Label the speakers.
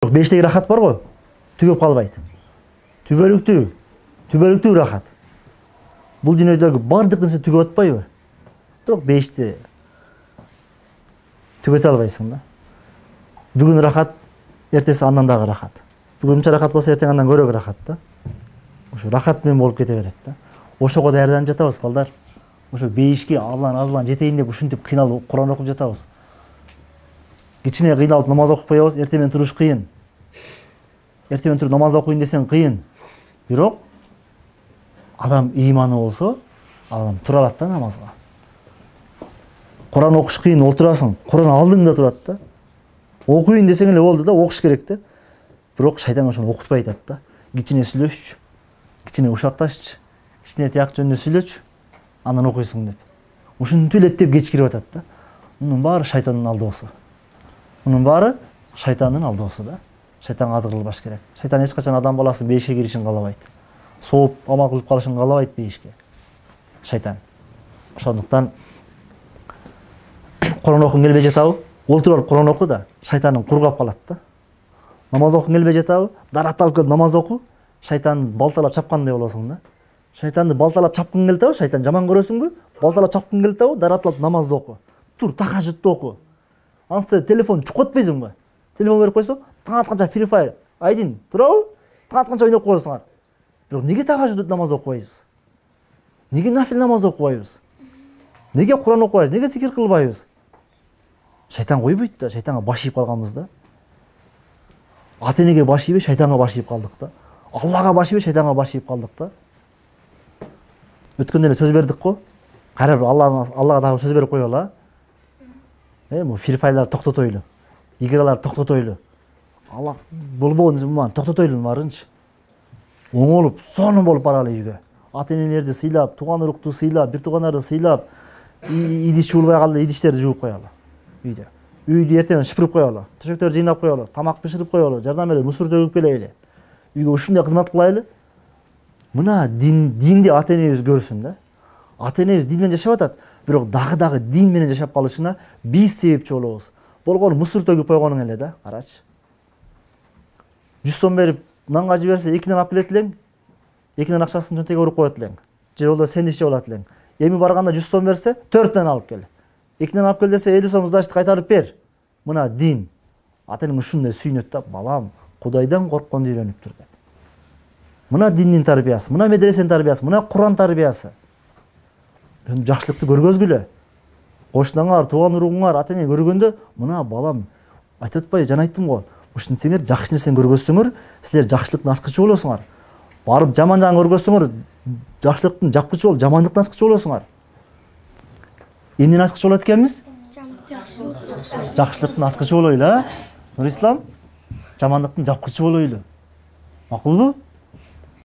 Speaker 1: Бештеги рахат бар го, түгөп калбайт. Түбөлүктүү рахат. Бул дүйнөдөгү бардык нерсе түгөп атпайбы? Бирок бешти түгөтө албайсың да. Бүгүн рахат, эртеси андан дагы рахат. Бүгүнчө рахат болсо эртең андан көрөк рахат да. Ошо рахат менен болуп кете берет да. Ошого даярданып жатабыз балдар. Ошо бейишке азлан жетейин деп ушинтип кыйналып Куран окуп жатабыз. Кичине кыйналып намаз окуп коебуз, эртең менен туруш кыйын. Эртең менен туруп намаз окуйн десең кыйын. Бирок адам ыйманы болсо, адам тура алат да намазга. Куран окуш кыйын, олтурасың, Куран алдыңда турат да. Окуйн десең эле болду да, окуш керек да. Бирок шайтан ошону окутпай атат да. Кичине сүйлөшчү, кичине ушакташчы, кичине тияк жөнүндө сүйлөчү, андан окуйсуң деп. Ушинтип эле деп кеч кирип атат да. Мунун баары шайтандын алдоосу. Мунун баары шайтандын алдоосу да. Шайтанга азгырылбаш керек. Шайтан эч качан адам баласын бейишке киришин каалабайт. Сооп амал кылып калышын каалабайт бейишке. Шайтан. Ошондуктан Куран окугуң келбей жатабы? Олтуруп Куран оку да, шайтаның кургап калат да. Намаз окугуң келбей жатабы? Дарат алып келип намаз оку, шайтанды балталап чапкандай болосуң да. Шайтанды балталап чапкың келтеби? Шайтан жаман көрөсүңбү? Балталап чапкың келтеби? Дарат алып намазды оку. Тур, тахажжудду оку. Ансы телефон чукотпойсуңбу? Телефон берип койсо, таң атканча Free Fire, айдин, турабы? Таң атканча ойноп коесуңар. Бирок неге тахажжуд намаз окубайбыз? Неге нафил намаз окубайбыз? Неге Куран окубайбыз? Неге зикир кылбайбыз? Шайтан койбойт да, шайтанга баш ийип калганбыз да. Ата-энеге баш ийбей, шайтанга баш ийип калдык да. Аллага баш ийбей, шайтанга баш ийип калдык да. Өткөндө эле сөз бердик го. Кайра Аллага дагы сөз берип коелу а. Му Free Fire'лар токтотойлу. Игралар токтотойлу. Алла болбогон ман токтотойлу барынчы. Оңолуп, сонун болуп баралы үйгө. Ата-энелерди сыйлап, тууган урукту сыйлап, бир туугандарды сыйлап, идиш жуулбай калды, идиштерди жууп коелу. Үйдө. Үйдү эртең шыпырып коелу, төшөктөрдү жыйнап коелу, тамак бышырып коелу, жардам берели, мусор төгүп келели. Үйгө ушундай кызмат кылайлы. Мына динди ата-энебиз көрсүн да. Ата-энебиз дин менен жашап атат, бирок дагы дин менен жашап калышына биз себепчи болобуз. Болгону мусор төгүп койгонуң эле да, карачы. 100 сом берип нанга жиберсе 2 нан алып келет элең, 2 нан акчасын чөнтөгө уруп коет элең. Же жолдо сендвич болот элең. Эми барганда 100 сом берсе 4 нан алып кел. 2 нан алып кел десе 50 сом сдачты кайтарып бер. Мына дин. Ата-энең ушундай сүйнөт да, балам, Кудайдан коркконду үйрөнүптүр деп. Мына диндин тарбиясы, мына медресенин тарбиясы, мына Куран тарбиясы. Жакшылыкты көргөзгүлө. Кошунаңар, тууган уругуңар, ата-эне көргөндө, мына балам, айтып атпайбы, жана айттым го. Ушинтсеңер жакшы нерсени көргөзсөңөр, силер жакшылыктын аскычы болосуңар. Барып жаман жагын көргөзсөңөр, жакшылыктын жапкычы болуп, жамандыктын аскычы болосуңар. Эмнен аскычы болот экенбиз? Жакшылыктын аскычы болойлу, а? Нурислам, жамандыктын жапкычы болойлу. Макулбу?